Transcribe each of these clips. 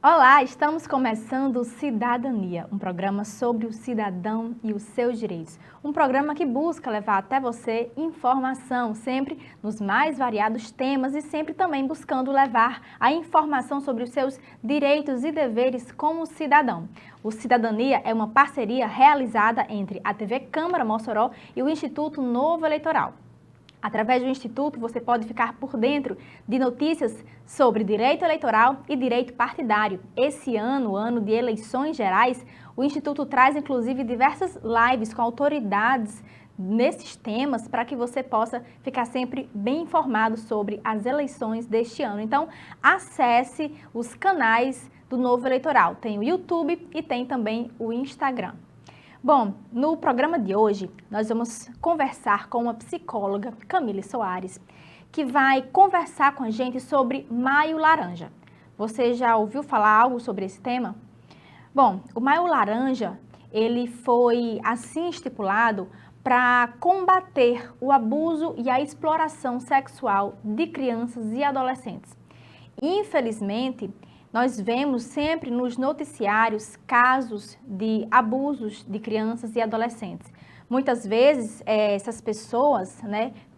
Olá, estamos começando o Cidadania, um programa sobre o cidadão e os seus direitos. Um programa que busca levar até você informação, sempre nos mais variados temas e sempre também buscando levar a informação sobre os seus direitos e deveres como cidadão. O Cidadania é uma parceria realizada entre a TV Câmara Mossoró e o Instituto Novo Eleitoral. Através do Instituto, você pode ficar por dentro de notícias sobre direito eleitoral e direito partidário. Esse ano, ano de eleições gerais, o Instituto traz inclusive diversas lives com autoridades nesses temas para que você possa ficar sempre bem informado sobre as eleições deste ano. Então, acesse os canais do Novo Eleitoral. Tem o YouTube e tem também o Instagram. Bom, no programa de hoje, nós vamos conversar com uma psicóloga, Camille Soares, que vai conversar com a gente sobre Maio Laranja. Você já ouviu falar algo sobre esse tema? Bom, o Maio Laranja, ele foi assim estipulado para combater o abuso e a exploração sexual de crianças e adolescentes. Infelizmente, nós vemos sempre nos noticiários casos de abusos de crianças e adolescentes. Muitas vezes, essas pessoas,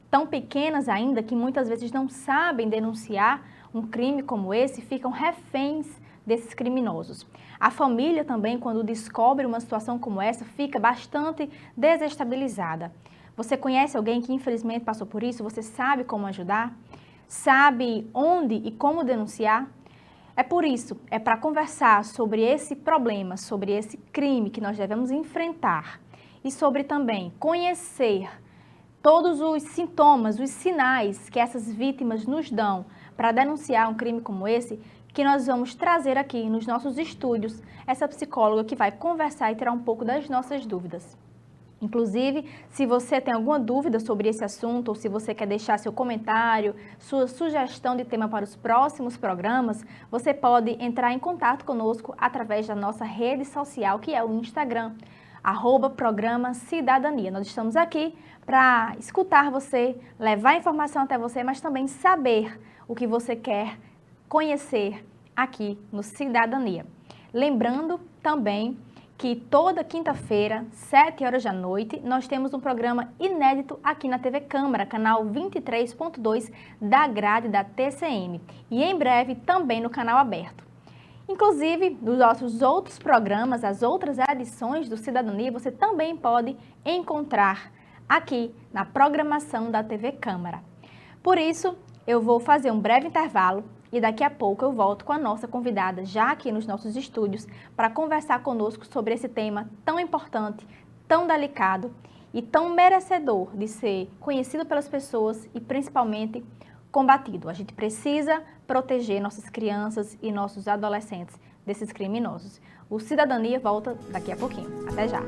tão pequenas ainda, que muitas vezes não sabem denunciar um crime como esse, ficam reféns desses criminosos. A família também, quando descobre uma situação como essa, fica bastante desestabilizada. Você conhece alguém que infelizmente passou por isso? Você sabe como ajudar? Sabe onde e como denunciar? É por isso, é para conversar sobre esse problema, sobre esse crime que nós devemos enfrentar e sobre também conhecer todos os sintomas, os sinais que essas vítimas nos dão para denunciar um crime como esse, que nós vamos trazer aqui nos nossos estúdios essa psicóloga que vai conversar e tirar um pouco das nossas dúvidas. Inclusive, se você tem alguma dúvida sobre esse assunto ou se você quer deixar seu comentário, sua sugestão de tema para os próximos programas, você pode entrar em contato conosco através da nossa rede social, que é o Instagram, @programa Cidadania. Nós estamos aqui para escutar você, levar informação até você, mas também saber o que você quer conhecer aqui no Cidadania. Lembrando também que toda quinta-feira, 7 horas da noite, nós temos um programa inédito aqui na TV Câmara, canal 23.2 da grade da TCM, e em breve também no canal aberto. Inclusive, nos nossos outros programas, as outras edições do Cidadania, você também pode encontrar aqui na programação da TV Câmara. Por isso, eu vou fazer um breve intervalo e daqui a pouco eu volto com a nossa convidada, já aqui nos nossos estúdios, para conversar conosco sobre esse tema tão importante, tão delicado e tão merecedor de ser conhecido pelas pessoas e principalmente combatido. A gente precisa proteger nossas crianças e nossos adolescentes desses criminosos. O Cidadania volta daqui a pouquinho. Até já!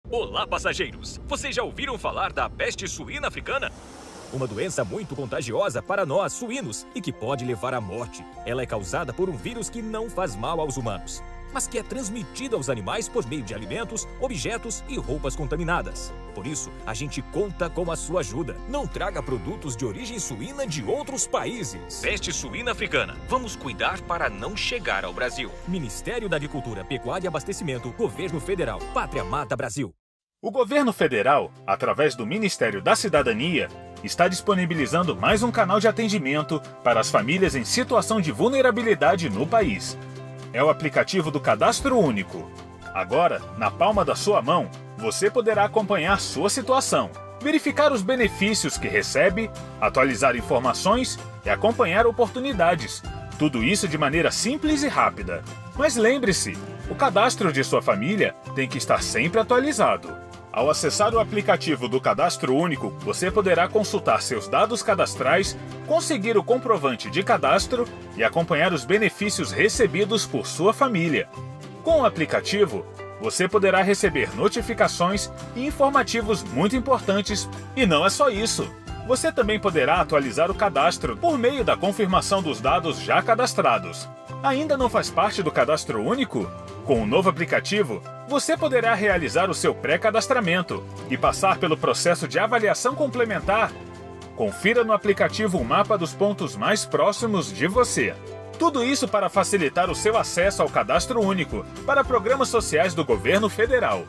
Olá, passageiros! Vocês já ouviram falar da peste suína africana? Uma doença muito contagiosa para nós, suínos, e que pode levar à morte. Ela é causada por um vírus que não faz mal aos humanos, mas que é transmitido aos animais por meio de alimentos, objetos e roupas contaminadas. Por isso, a gente conta com a sua ajuda. Não traga produtos de origem suína de outros países. Peste suína africana. Vamos cuidar para não chegar ao Brasil. Ministério da Agricultura, Pecuária e Abastecimento, Governo Federal, Pátria Mata Brasil. O governo federal, através do Ministério da Cidadania, está disponibilizando mais um canal de atendimento para as famílias em situação de vulnerabilidade no país. É o aplicativo do Cadastro Único. Agora, na palma da sua mão, você poderá acompanhar sua situação, verificar os benefícios que recebe, atualizar informações e acompanhar oportunidades. Tudo isso de maneira simples e rápida. Mas lembre-se, o cadastro de sua família tem que estar sempre atualizado. Ao acessar o aplicativo do Cadastro Único, você poderá consultar seus dados cadastrais, conseguir o comprovante de cadastro e acompanhar os benefícios recebidos por sua família. Com o aplicativo, você poderá receber notificações e informativos muito importantes. E não é só isso! Você também poderá atualizar o cadastro por meio da confirmação dos dados já cadastrados. Ainda não faz parte do Cadastro Único? Com o novo aplicativo, você poderá realizar o seu pré-cadastramento e passar pelo processo de avaliação complementar. Confira no aplicativo o mapa dos pontos mais próximos de você. Tudo isso para facilitar o seu acesso ao Cadastro Único para programas sociais do Governo Federal.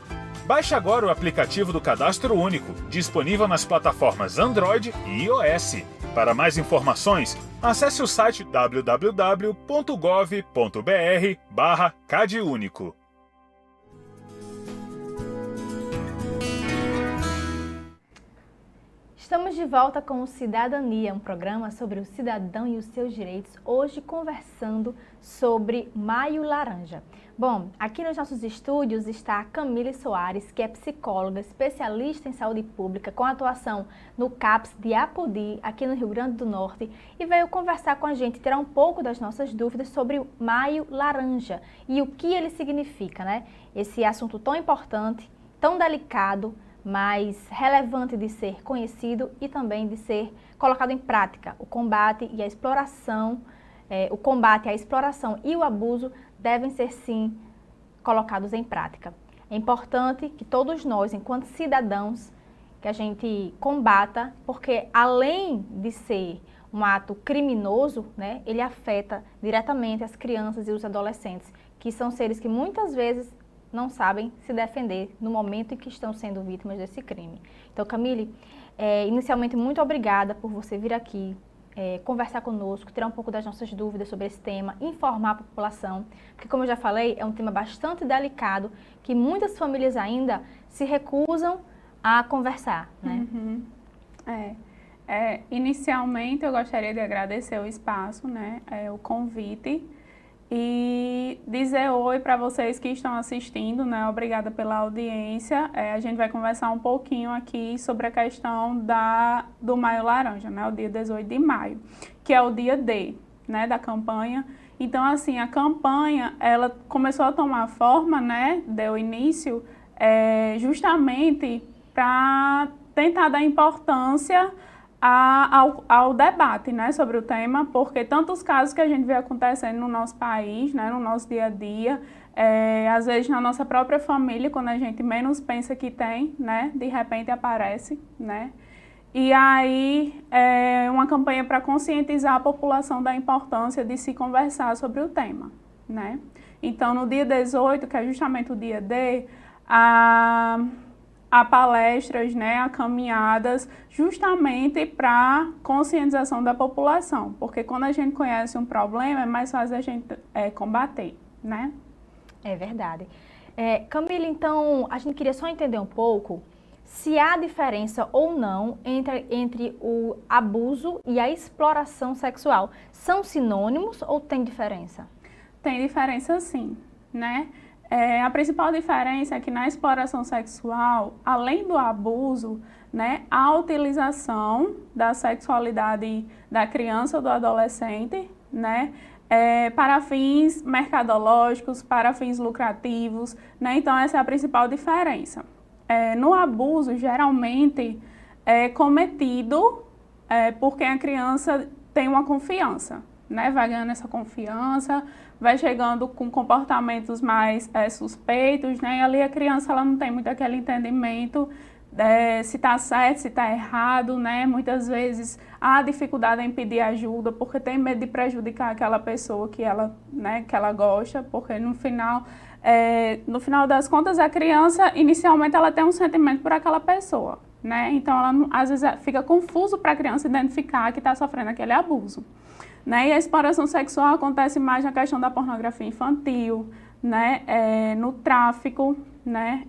Baixe agora o aplicativo do Cadastro Único, disponível nas plataformas Android e iOS. Para mais informações, acesse o site www.gov.br/CadÚnico. Estamos de volta com o Cidadania, um programa sobre o cidadão e os seus direitos, hoje conversando sobre Maio Laranja. Bom, aqui nos nossos estúdios está a Camille Soares, que é psicóloga, especialista em saúde pública, com atuação no CAPS de Apodi, aqui no Rio Grande do Norte, e veio conversar com a gente, tirar um pouco das nossas dúvidas sobre o Maio Laranja e o que ele significa, né? Esse assunto tão importante, tão delicado, mas relevante de ser conhecido e também de ser colocado em prática. O combate à exploração e o abuso devem ser sim colocados em prática. É importante que todos nós, enquanto cidadãos, que a gente combata, porque além de ser um ato criminoso, né, ele afeta diretamente as crianças e os adolescentes, que são seres que muitas vezes não sabem se defender no momento em que estão sendo vítimas desse crime. Então, Camille, inicialmente, muito obrigada por você vir aqui conversar conosco, tirar um pouco das nossas dúvidas sobre esse tema, informar a população, porque, como eu já falei, é um tema bastante delicado, que muitas famílias ainda se recusam a conversar, né? Uhum. Inicialmente, eu gostaria de agradecer o espaço, né, o convite, e dizer oi para vocês que estão assistindo, né? Obrigada pela audiência. A gente vai conversar um pouquinho aqui sobre a questão do Maio Laranja, né? O dia 18 de maio, que é o dia D, né, da campanha. Então, assim, a campanha, ela começou a tomar forma, né? Deu início justamente para tentar dar importância ao debate, né, sobre o tema, porque tantos casos que a gente vê acontecendo no nosso país, né, no nosso dia a dia, às vezes na nossa própria família, quando a gente menos pensa que tem, né, de repente aparece, né, e aí é uma campanha para conscientizar a população da importância de se conversar sobre o tema, né. Então, no dia 18, que é justamente o dia D, há palestras, né, há caminhadas, justamente para conscientização da população, porque quando a gente conhece um problema, é mais fácil a gente combater, né? É verdade. Camille, então, a gente queria só entender um pouco se há diferença ou não entre o abuso e a exploração sexual. São sinônimos ou tem diferença? Tem diferença sim, né? A principal diferença é que na exploração sexual, além do abuso, né, a utilização da sexualidade da criança ou do adolescente, né, para fins mercadológicos, para fins lucrativos, né, então essa é a principal diferença. No abuso, geralmente, é cometido porque a criança tem uma confiança, né, vai ganhando essa confiança, vai chegando com comportamentos mais suspeitos, né, e ali a criança ela não tem muito aquele entendimento se está certo, se está errado, né, muitas vezes há dificuldade em pedir ajuda porque tem medo de prejudicar aquela pessoa que ela, né, que ela gosta, porque no final das contas a criança inicialmente ela tem um sentimento por aquela pessoa, né, então ela às vezes fica confuso para a criança identificar que está sofrendo aquele abuso. Né? E a exploração sexual acontece mais na questão da pornografia infantil, né? No tráfico, né?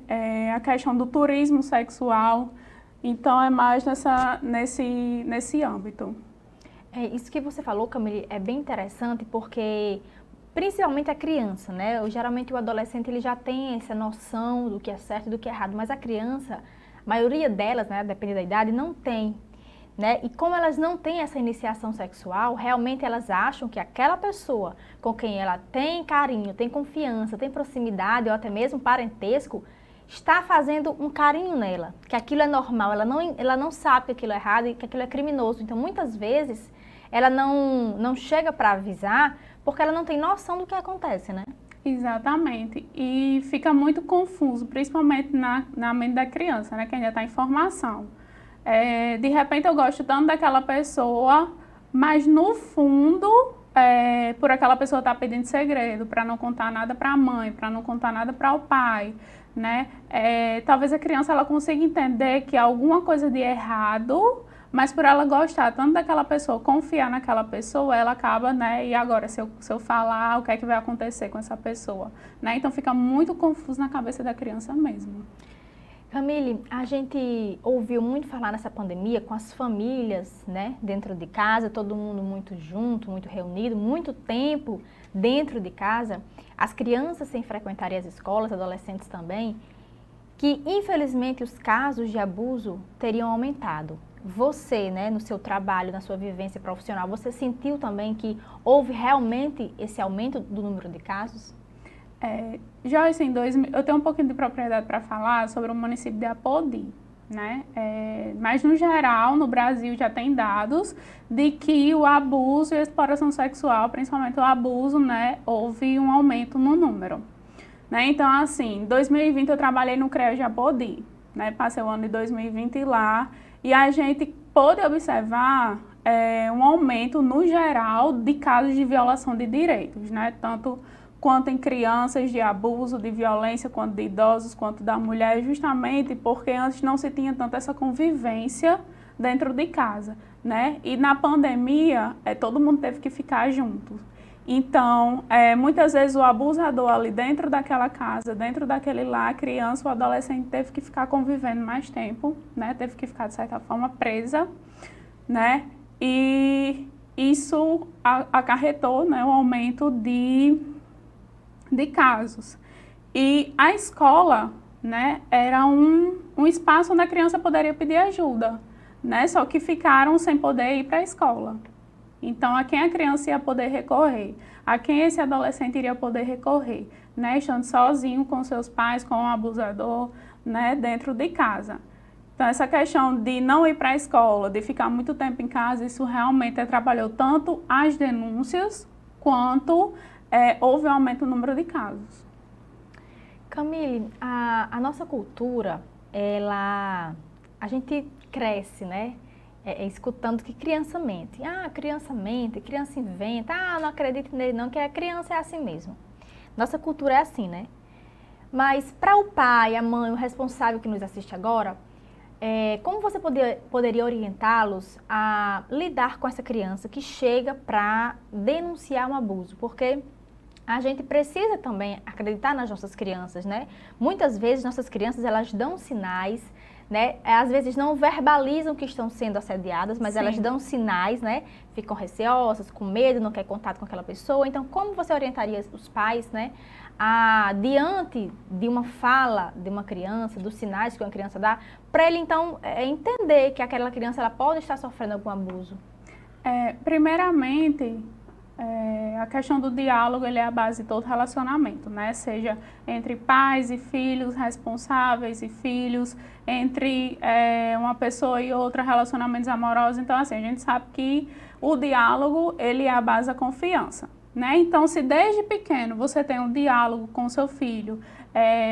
A questão do turismo sexual. Então, é mais nesse âmbito. Isso que você falou, Camille, é bem interessante porque, principalmente a criança, né? Geralmente o adolescente ele já tem essa noção do que é certo e do que é errado, mas a criança, a maioria delas, né, dependendo da idade, não tem. Né? E como elas não têm essa iniciação sexual, realmente elas acham que aquela pessoa com quem ela tem carinho, tem confiança, tem proximidade ou até mesmo parentesco, está fazendo um carinho nela, que aquilo é normal, ela não sabe que aquilo é errado e que aquilo é criminoso. Então, muitas vezes, ela não chega para avisar porque ela não tem noção do que acontece, né? Exatamente. E fica muito confuso, principalmente na mente da criança, né? Que ainda está em formação. De repente eu gosto tanto daquela pessoa, mas no fundo, por aquela pessoa estar pedindo segredo, para não contar nada para a mãe, para não contar nada para o pai, né? Talvez a criança ela consiga entender que há alguma coisa de errado, mas por ela gostar tanto daquela pessoa, confiar naquela pessoa, ela acaba, né? E agora, se eu falar, o que é que vai acontecer com essa pessoa? Né? Então fica muito confuso na cabeça da criança mesmo. Camille, a gente ouviu muito falar nessa pandemia com as famílias, né, dentro de casa, todo mundo muito junto, muito reunido, muito tempo dentro de casa, as crianças sem frequentarem as escolas, adolescentes também, que infelizmente os casos de abuso teriam aumentado. Você, né, no seu trabalho, na sua vivência profissional, você sentiu também que houve realmente esse aumento do número de casos? Joyce, eu tenho um pouquinho de propriedade para falar sobre o município de Apodi, né? Mas, no geral, no Brasil já tem dados de que o abuso e a exploração sexual, principalmente o abuso, né, houve um aumento no número. Né? Então, assim, em 2020 eu trabalhei no CREA de Apodi, né? Passei o ano de 2020 lá e a gente pôde observar um aumento, no geral, de casos de violação de direitos, né? Tanto quanto em crianças, de abuso, de violência, quanto de idosos, quanto da mulher, justamente porque antes não se tinha tanto essa convivência dentro de casa, né? E na pandemia, todo mundo teve que ficar junto. Então, muitas vezes o abusador ali dentro daquela casa, dentro daquele lar, a criança, o adolescente teve que ficar convivendo mais tempo, né? Teve que ficar, de certa forma, presa, né? E isso acarretou, né, um aumento de casos. E a escola, né, era um espaço onde a criança poderia pedir ajuda, né, só que ficaram sem poder ir para a escola. Então, a quem a criança ia poder recorrer? A quem esse adolescente iria poder recorrer? Né, estando sozinho com seus pais, com o abusador, né, dentro de casa. Então, essa questão de não ir para a escola, de ficar muito tempo em casa, isso realmente atrapalhou tanto as denúncias, quanto houve um aumento no número de casos. Camille, a nossa cultura, a gente cresce, né? Escutando que criança mente. Criança mente, criança inventa. Não acredito nele não, que a criança é assim mesmo. Nossa cultura é assim, né? Mas para o pai, a mãe, o responsável que nos assiste agora, como você poderia orientá-los a lidar com essa criança que chega para denunciar um abuso? Porque a gente precisa também acreditar nas nossas crianças, né? Muitas vezes nossas crianças, elas dão sinais, né? Às vezes não verbalizam que estão sendo assediadas, mas Sim. Elas dão sinais, né? Ficam receosas, com medo, não quer contato com aquela pessoa. Então, como você orientaria os pais, né? Diante de uma fala de uma criança, dos sinais que uma criança dá, para ele, então, entender que aquela criança ela pode estar sofrendo algum abuso? Primeiramente, a questão do diálogo, ele é a base de todo relacionamento, né? Seja entre pais e filhos, responsáveis e filhos, entre uma pessoa e outra, relacionamentos amorosos. Então, assim, a gente sabe que o diálogo, ele é a base da confiança, né? Então, se desde pequeno você tem um diálogo com seu filho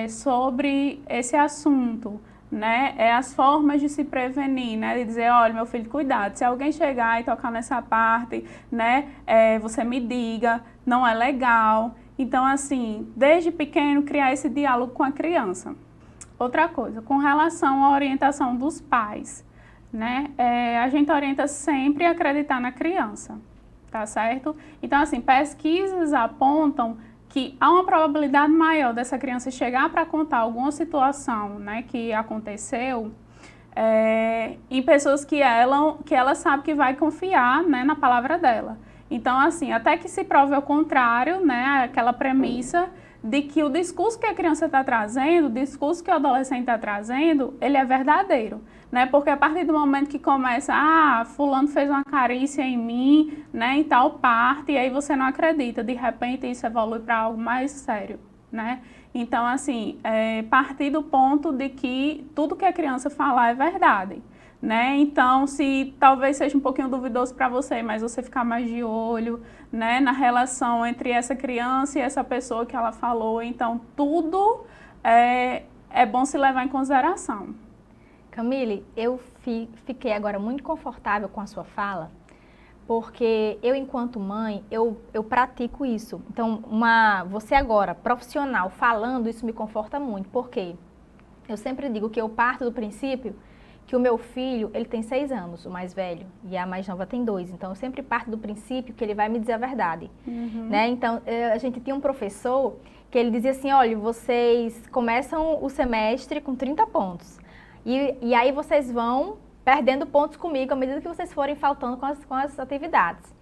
sobre esse assunto, né, as formas de se prevenir, né, de dizer, olha, meu filho, cuidado, se alguém chegar e tocar nessa parte, né, você me diga, não é legal. Então, assim, desde pequeno, criar esse diálogo com a criança. Outra coisa, com relação à orientação dos pais, né, a gente orienta sempre a acreditar na criança, tá certo? Então, assim, pesquisas apontam que há uma probabilidade maior dessa criança chegar para contar alguma situação, né, que aconteceu em pessoas que ela sabe que vai confiar, né, na palavra dela. Então, assim, até que se prove ao contrário, né, aquela premissa de que o discurso que a criança está trazendo, o discurso que o adolescente está trazendo, ele é verdadeiro, né? Porque a partir do momento que começa, fulano fez uma carícia em mim, né, em tal parte, e aí você não acredita, de repente isso evolui para algo mais sério, né? Então, assim, partir do ponto de que tudo que a criança falar é verdade, né? Então, se talvez seja um pouquinho duvidoso para você, mas você ficar mais de olho, né, na relação entre essa criança e essa pessoa que ela falou, então tudo é bom se levar em consideração. Camille, eu fiquei agora muito confortável com a sua fala, porque eu, enquanto mãe, eu pratico isso. Então, você agora, profissional, falando, isso me conforta muito. Por quê? Eu sempre digo que eu parto do princípio que o meu filho, ele tem 6 anos, o mais velho, e a mais nova tem 2. Então, eu sempre parto do princípio que ele vai me dizer a verdade. Né? Então, a gente tinha um professor que ele dizia assim, olha, vocês começam o semestre com 30 pontos. E aí vocês vão perdendo pontos comigo à medida que vocês forem faltando com as atividades.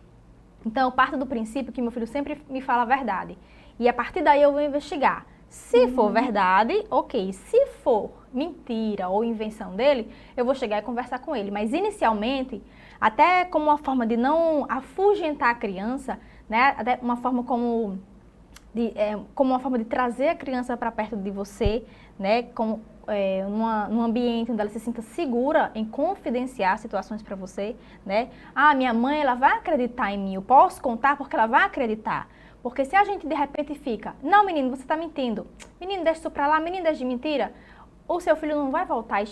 Então, eu parto do princípio que meu filho sempre me fala a verdade. E a partir daí eu vou investigar. Se for verdade, ok. Se for mentira ou invenção dele, eu vou chegar e conversar com ele. Mas inicialmente, até como uma forma de não afugentar a criança, né? Até uma forma como uma forma de trazer a criança para perto de você, né? Num ambiente onde ela se sinta segura em confidenciar situações para você, né? Ah, minha mãe, ela vai acreditar em mim, eu posso contar porque ela vai acreditar. Porque se a gente de repente fica, não menino, você está mentindo, menino, deixa isso para lá, menino, deixa de mentira, o seu filho não vai voltar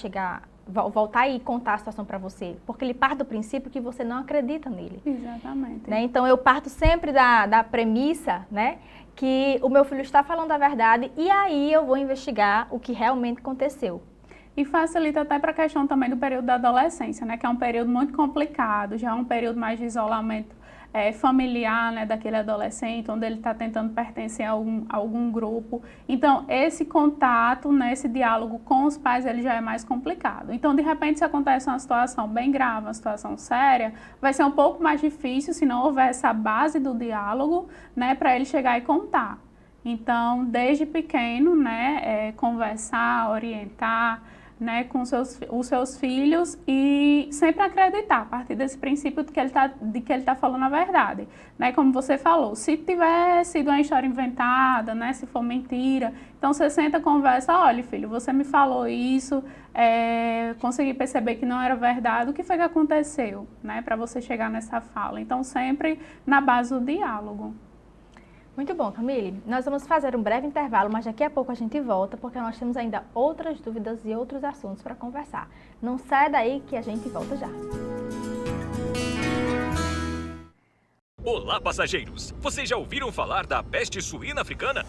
e contar a situação para você, porque ele parte do princípio que você não acredita nele. Exatamente. Né? Então eu parto sempre da premissa, né, que o meu filho está falando a verdade e aí eu vou investigar o que realmente aconteceu. E facilita até para a questão também do período da adolescência, né, que é um período muito complicado, já é um período mais de isolamento familiar, né, daquele adolescente, onde ele está tentando pertencer a algum grupo. Então, esse contato, né, esse diálogo com os pais, ele já é mais complicado. Então, de repente, se acontece uma situação bem grave, uma situação séria, vai ser um pouco mais difícil se não houver essa base do diálogo, né, para ele chegar e contar. Então, desde pequeno, né, conversar, orientar, né, com os seus filhos e sempre acreditar a partir desse princípio de que ele tá falando a verdade, né, como você falou, se tiver sido uma história inventada, né, se for mentira, então você senta e conversa, olha filho, você me falou isso, consegui perceber que não era verdade, o que foi que aconteceu, né, para você chegar nessa fala, então sempre na base do diálogo. Muito bom, Camille. Nós vamos fazer um breve intervalo, mas daqui a pouco a gente volta, porque nós temos ainda outras dúvidas e outros assuntos para conversar. Não saia daí que a gente volta já. Olá, passageiros! Vocês já ouviram falar da peste suína africana?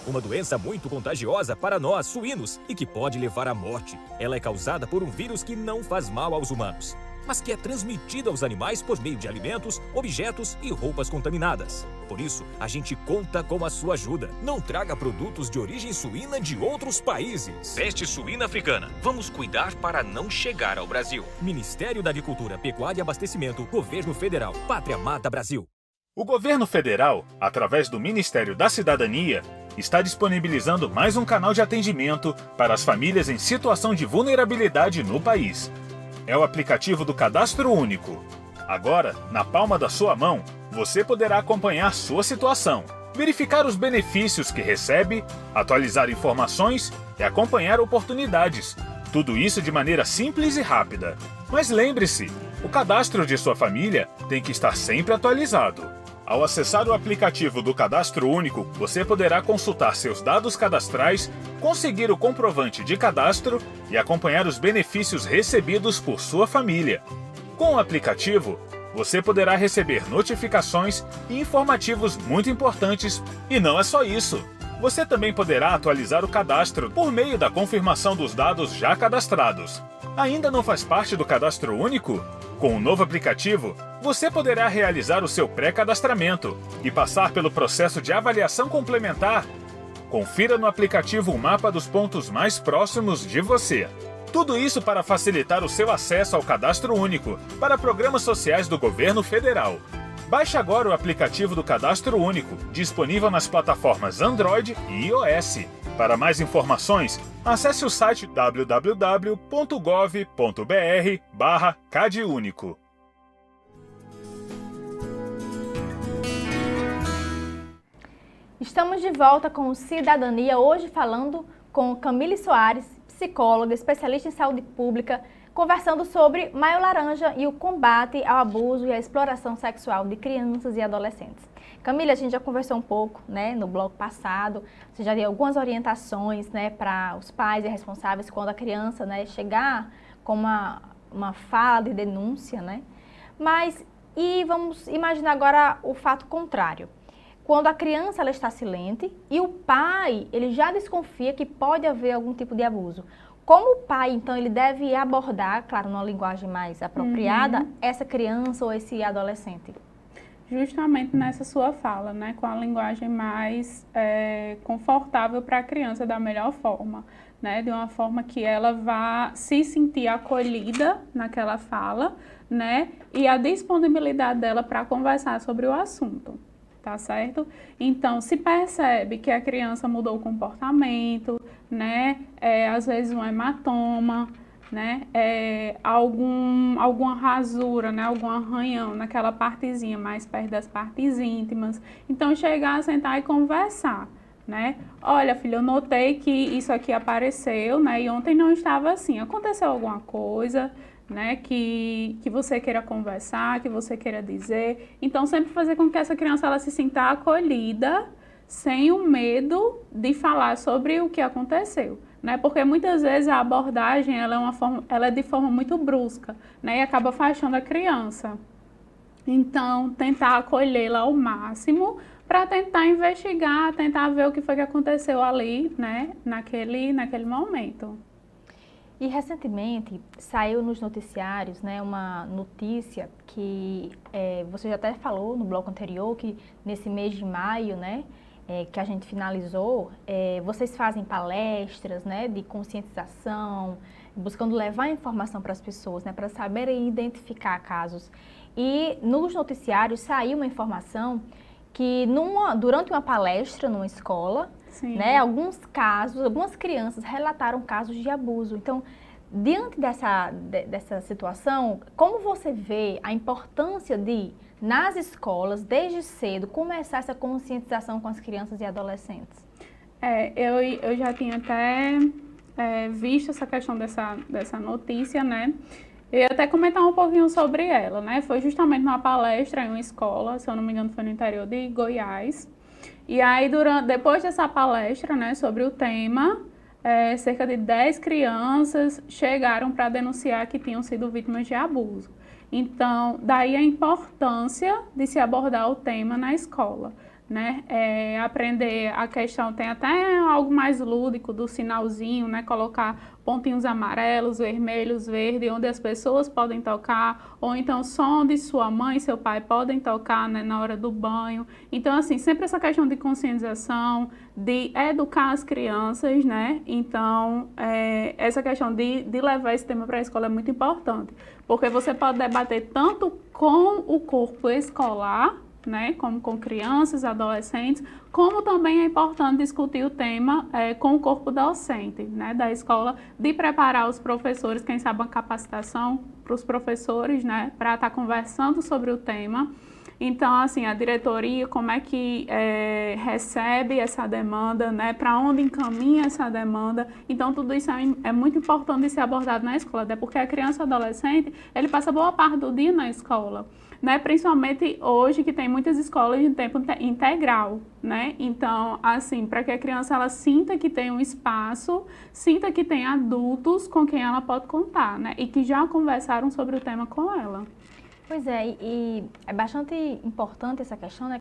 Uma doença muito contagiosa para nós, suínos, e que pode levar à morte. Ela é causada por um vírus que não faz mal aos humanos, mas que é transmitida aos animais por meio de alimentos, objetos e roupas contaminadas. Por isso, a gente conta com a sua ajuda. Não traga produtos de origem suína de outros países. Peste suína africana. Vamos cuidar para não chegar ao Brasil. Ministério da Agricultura, Pecuária e Abastecimento, Governo Federal, Pátria Amada Brasil. O governo federal, através do Ministério da Cidadania, está disponibilizando mais um canal de atendimento para as famílias em situação de vulnerabilidade no país. É o aplicativo do Cadastro Único. Agora, na palma da sua mão, você poderá acompanhar sua situação, verificar os benefícios que recebe, atualizar informações e acompanhar oportunidades. Tudo isso de maneira simples e rápida. Mas lembre-se, o cadastro de sua família tem que estar sempre atualizado. Ao acessar o aplicativo do Cadastro Único, você poderá consultar seus dados cadastrais, conseguir o comprovante de cadastro e acompanhar os benefícios recebidos por sua família. Com o aplicativo, você poderá receber notificações e informativos muito importantes. E não é só isso! Você também poderá atualizar o cadastro por meio da confirmação dos dados já cadastrados. Ainda não faz parte do Cadastro Único? Com o novo aplicativo, você poderá realizar o seu pré-cadastramento e passar pelo processo de avaliação complementar. Confira no aplicativo o mapa dos pontos mais próximos de você. Tudo isso para facilitar o seu acesso ao Cadastro Único para programas sociais do Governo Federal. Baixe agora o aplicativo do Cadastro Único, disponível nas plataformas Android e iOS. Para mais informações, acesse o site www.gov.br/cadúnico. Estamos de volta com o Cidadania, hoje falando com Camille Soares, psicóloga, especialista em saúde pública, conversando sobre Maio Laranja e o combate ao abuso e à exploração sexual de crianças e adolescentes. Camila, a gente já conversou um pouco, né, no bloco passado, você já deu algumas orientações, né, para os pais e responsáveis quando a criança, né, chegar com uma fala de denúncia, né? Mas, e vamos imaginar agora o fato contrário. Quando a criança ela está silente e o pai, ele já desconfia que pode haver algum tipo de abuso. Como o pai, então, ele deve abordar, claro, numa linguagem mais apropriada, essa criança ou esse adolescente? Justamente nessa sua fala, né, com a linguagem mais confortável para a criança da melhor forma, né, de uma forma que ela vá se sentir acolhida naquela fala, né, e a disponibilidade dela para conversar sobre o assunto. Tá certo? Então, se percebe que a criança mudou o comportamento, né? Às vezes um hematoma, né? Alguma rasura, né? Algum arranhão naquela partezinha mais perto das partes íntimas. Então, chegar, sentar e conversar, né? Olha, filha, eu notei que isso aqui apareceu, né? E ontem não estava assim. Aconteceu alguma coisa, né, que você queira conversar, que você queira dizer. Então, sempre fazer com que essa criança ela se sinta acolhida, sem o medo de falar sobre o que aconteceu, né? Porque muitas vezes a abordagem ela é de forma muito brusca, né, e acaba afastando a criança. Então, tentar acolhê-la ao máximo para tentar investigar, tentar ver o que foi que aconteceu ali, né, naquele momento. E recentemente saiu nos noticiários, né, uma notícia que você já até falou no bloco anterior, que nesse mês de maio, né, que a gente finalizou, vocês fazem palestras, né, de conscientização, buscando levar informação para as pessoas, né, para saberem identificar casos. E nos noticiários saiu uma informação que durante uma palestra numa escola, né, alguns casos, algumas crianças relataram casos de abuso. Então, diante dessa situação, como você vê a importância de, nas escolas, desde cedo, começar essa conscientização com as crianças e adolescentes? Eu já tinha até visto essa questão dessa notícia, né? Eu ia até comentar um pouquinho sobre ela, né? Foi justamente numa palestra em uma escola, se eu não me engano foi no interior de Goiás. E aí, depois dessa palestra, né, sobre o tema, cerca de 10 crianças chegaram para denunciar que tinham sido vítimas de abuso. Então, daí a importância de se abordar o tema na escola, né? Aprender a questão, tem até algo mais lúdico do sinalzinho, né? Colocar pontinhos amarelos, vermelhos, verdes, onde as pessoas podem tocar, ou então só onde sua mãe e seu pai podem tocar, né, na hora do banho. Então, assim, sempre essa questão de conscientização, de educar as crianças, né? Então, essa questão de levar esse tema para a escola é muito importante, porque você pode debater tanto com o corpo escolar, né, como com crianças, adolescentes, como também é importante discutir o tema com o corpo docente, né, da escola, de preparar os professores, quem sabe uma capacitação para os professores, né, para estar conversando sobre o tema. Então, assim, a diretoria, como é que recebe essa demanda, né, para onde encaminha essa demanda. Então, tudo isso é muito importante de ser abordado na escola, até porque a criança e adolescente, ele passa boa parte do dia na escola, né, principalmente hoje que tem muitas escolas de tempo integral, né, então, assim, para que a criança ela sinta que tem um espaço, sinta que tem adultos com quem ela pode contar, né, e que já conversaram sobre o tema com ela. Pois é, e é bastante importante essa questão, né,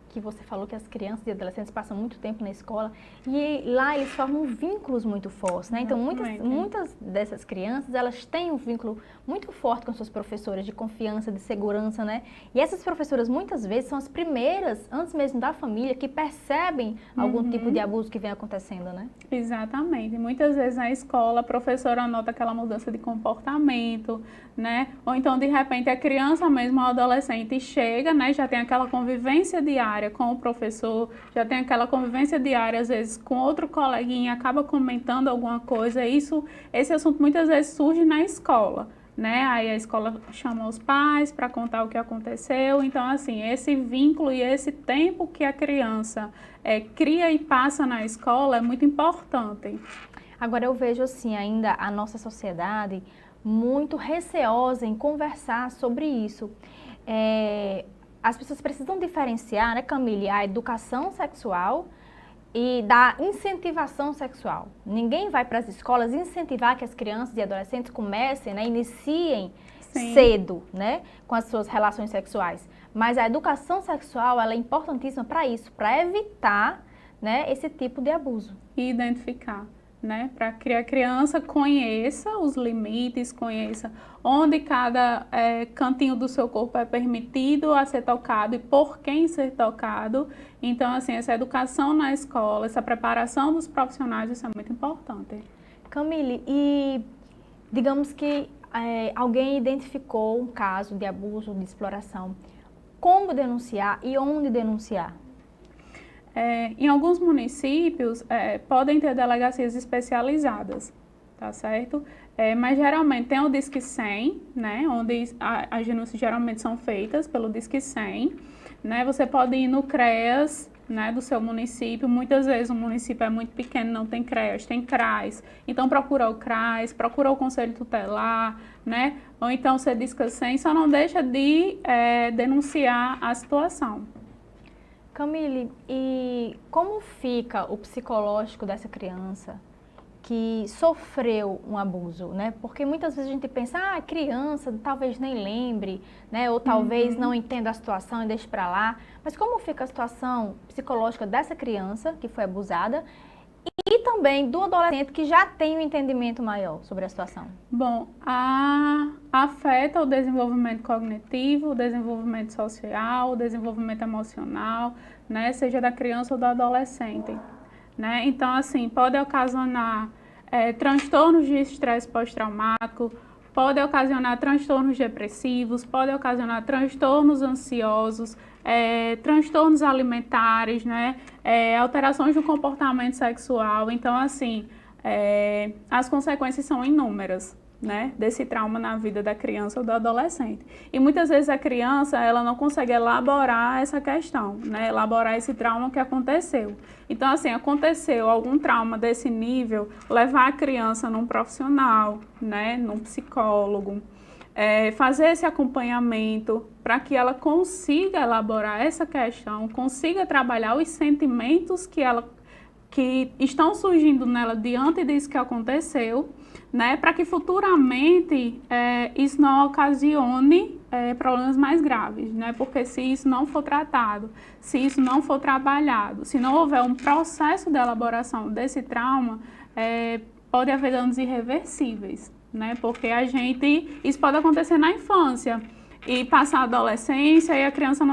que você falou que as crianças e adolescentes passam muito tempo na escola e lá eles formam vínculos muito fortes, né? Então, muitas dessas crianças, elas têm um vínculo muito forte com suas professoras de confiança, de segurança, né? E essas professoras, muitas vezes, são as primeiras, antes mesmo da família, que percebem algum tipo de abuso que vem acontecendo, né? Exatamente. Muitas vezes na escola, a professora nota aquela mudança de comportamento, né? Ou então, de repente, a criança mesmo, a adolescente, chega, né? Já tem aquela convivência diária com o professor, já tem aquela convivência diária, às vezes, com outro coleguinha, acaba comentando alguma coisa. Esse assunto muitas vezes surge na escola, né? Aí a escola chama os pais para contar o que aconteceu. Então, assim, esse vínculo e esse tempo que a criança cria e passa na escola é muito importante. Agora, eu vejo, assim, ainda a nossa sociedade muito receosa em conversar sobre isso. as pessoas precisam diferenciar, né, Camille, a educação sexual e da incentivação sexual. Ninguém vai para as escolas incentivar que as crianças e adolescentes comecem, né, iniciem cedo, né, com as suas relações sexuais. Mas a educação sexual, ela é importantíssima para isso, para evitar, né, esse tipo de abuso. E identificar, né, para que a criança conheça os limites, conheça onde cada cantinho do seu corpo é permitido a ser tocado e por quem ser tocado. Então, assim, essa educação na escola, essa preparação dos profissionais, isso é muito importante. Camille, e digamos que alguém identificou um caso de abuso, de exploração. Como denunciar e onde denunciar? Em alguns municípios, podem ter delegacias especializadas, tá certo? Mas geralmente tem o Disque 100, né? Onde as denúncias geralmente são feitas pelo Disque 100, né? Você pode ir no CREAS, né, do seu município. Muitas vezes o município é muito pequeno, não tem CREAS, tem CRAS. Então procura o CRAS, procura o Conselho Tutelar, né? Ou então você Disque 100, só não deixa de denunciar a situação. Camille, e como fica o psicológico dessa criança que sofreu um abuso, né? Porque muitas vezes a gente pensa, criança, talvez nem lembre, né? Ou talvez não entenda a situação e deixe para lá. Mas como fica a situação psicológica dessa criança que foi abusada e também do adolescente que já tem um entendimento maior sobre a situação? Bom, afeta o desenvolvimento cognitivo, o desenvolvimento social, o desenvolvimento emocional, né, seja da criança ou do adolescente, né? Então, assim, pode ocasionar transtornos de estresse pós-traumático, pode ocasionar transtornos depressivos, pode ocasionar transtornos ansiosos, transtornos alimentares, né? Alterações do comportamento sexual. Então, assim, as consequências são inúmeras, né, desse trauma na vida da criança ou do adolescente. E muitas vezes a criança, ela não consegue elaborar essa questão, né, elaborar esse trauma que aconteceu. Então, assim, aconteceu algum trauma desse nível, levar a criança num profissional, né, num psicólogo, fazer esse acompanhamento para que ela consiga elaborar essa questão, consiga trabalhar os sentimentos que estão surgindo nela diante disso que aconteceu, né, para que futuramente isso não ocasione problemas mais graves, né, porque se isso não for tratado, se isso não for trabalhado, se não houver um processo de elaboração desse trauma, pode haver danos irreversíveis, né, porque isso pode acontecer na infância e passar a adolescência e a criança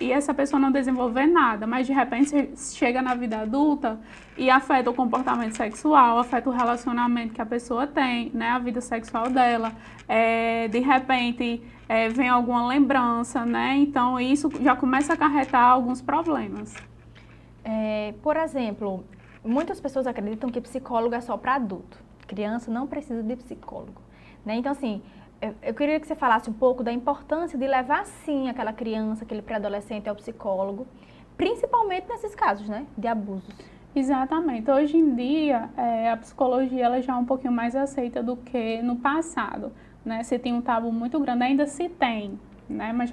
e essa pessoa não desenvolver nada, mas de repente chega na vida adulta e afeta o comportamento sexual, afeta o relacionamento que a pessoa tem, né, a vida sexual dela, de repente vem alguma lembrança, né, então isso já começa a acarretar alguns problemas. Por exemplo, muitas pessoas acreditam que psicólogo é só para adulto, criança não precisa de psicólogo, né, então assim, eu queria que você falasse um pouco da importância de levar, sim, aquela criança, aquele pré-adolescente ao psicólogo, principalmente nesses casos, né, de abusos. Exatamente. Hoje em dia, a psicologia ela já é um pouquinho mais aceita do que no passado, né? Se tem um tabu muito grande, ainda se tem, né? Mas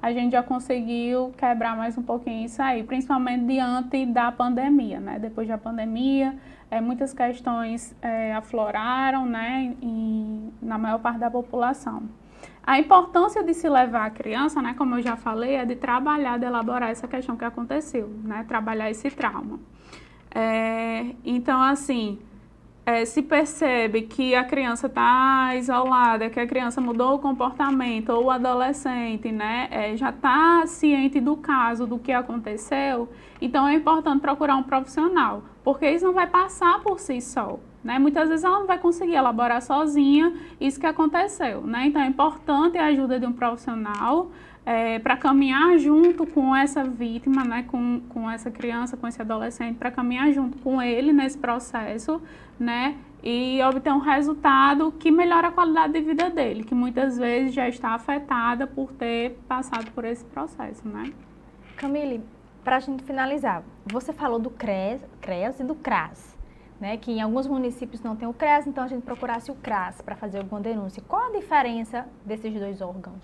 a gente já conseguiu quebrar mais um pouquinho isso aí, principalmente diante da pandemia, né? Depois da pandemia, muitas questões afloraram, né, na maior parte da população. A importância de se levar a criança, né, como eu já falei, é de trabalhar, de elaborar essa questão que aconteceu, né, trabalhar esse trauma. Então, assim, se percebe que a criança está isolada, que a criança mudou o comportamento, ou o adolescente, né, já está ciente do caso, do que aconteceu, então é importante procurar um profissional, porque isso não vai passar por si só, né? Muitas vezes ela não vai conseguir elaborar sozinha isso que aconteceu, né? Então é importante a ajuda de um profissional para caminhar junto com essa vítima, né? Com essa criança, com esse adolescente, para caminhar junto com ele nesse processo, né? E obter um resultado que melhora a qualidade de vida dele, que muitas vezes já está afetada por ter passado por esse processo, né? Camille, para a gente finalizar, você falou do CREAS e do CRAS, né? Que em alguns municípios não tem o CREAS, então a gente procurasse o CRAS para fazer alguma denúncia. Qual a diferença desses dois órgãos?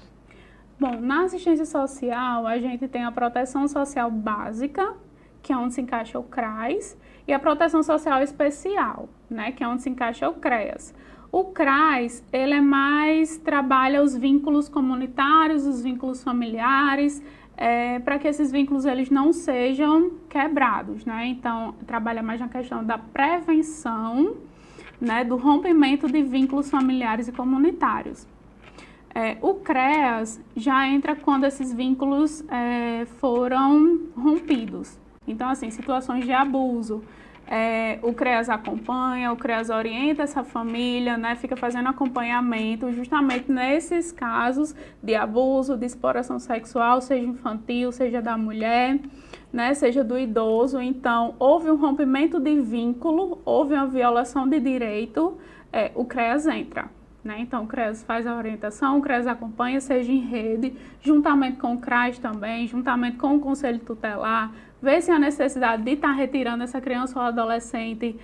Bom, na assistência social, a gente tem a proteção social básica, que é onde se encaixa o CRAS, e a proteção social especial, né, que é onde se encaixa o CREAS. O CRAS, ele trabalha os vínculos comunitários, os vínculos familiares, para que esses vínculos eles não sejam quebrados, né? Então, trabalha mais na questão da prevenção, né, do rompimento de vínculos familiares e comunitários. O CREAS já entra quando esses vínculos foram rompidos. Então, assim, situações de abuso, o CREAS acompanha, o CREAS orienta essa família, né, fica fazendo acompanhamento justamente nesses casos de abuso, de exploração sexual, seja infantil, seja da mulher, né, seja do idoso. Então, houve um rompimento de vínculo, houve uma violação de direito, o CREAS entra. Né? Então, o CREAS faz a orientação, o CREAS acompanha, seja em rede, juntamente com o CRAS também, juntamente com o Conselho Tutelar, vê se há necessidade de estar retirando essa criança ou adolescente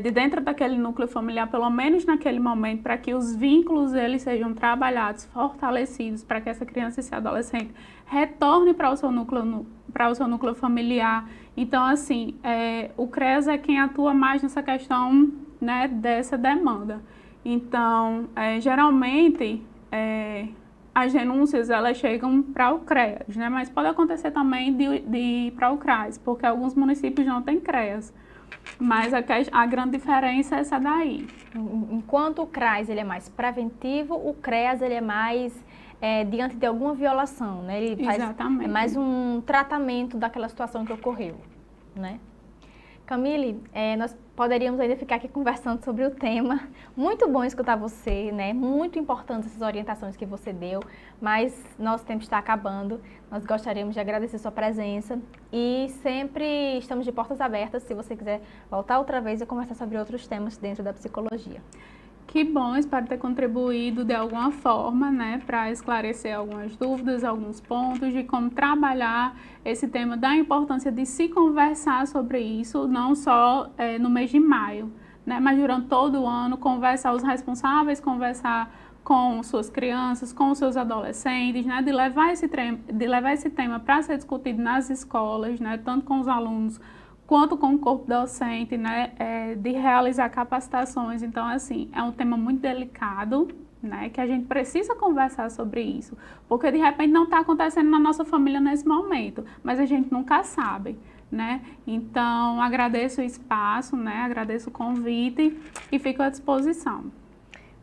de dentro daquele núcleo familiar, pelo menos naquele momento, para que os vínculos eles sejam trabalhados, fortalecidos, para que essa criança e esse adolescente retorne para o seu núcleo familiar. Então, assim, o CREAS é quem atua mais nessa questão, né, dessa demanda. Então, geralmente, as denúncias elas chegam para o CREAS, né? Mas pode acontecer também de ir para o CRAS, porque alguns municípios não têm CREAS. Mas a grande diferença é essa daí. Enquanto o CRAS ele é mais preventivo, o CREAS ele é mais diante de alguma violação, né? Ele faz mais um tratamento daquela situação que ocorreu, né? Camille, nós poderíamos ainda ficar aqui conversando sobre o tema. Muito bom escutar você, né? Muito importante essas orientações que você deu, mas nosso tempo está acabando. Nós gostaríamos de agradecer sua presença e sempre estamos de portas abertas se você quiser voltar outra vez e conversar sobre outros temas dentro da psicologia. Que bom, espero ter contribuído de alguma forma, né, para esclarecer algumas dúvidas, alguns pontos de como trabalhar esse tema da importância de se conversar sobre isso, não só no mês de maio, né, mas durante todo o ano, conversar os responsáveis, conversar com suas crianças, com os seus adolescentes, né, de levar esse tema para ser discutido nas escolas, né, tanto com os alunos quanto com o corpo docente, né, de realizar capacitações. Então, assim, é um tema muito delicado, né, que a gente precisa conversar sobre isso, porque de repente não está acontecendo na nossa família nesse momento, mas a gente nunca sabe, né? Então, agradeço o espaço, né, agradeço o convite e fico à disposição.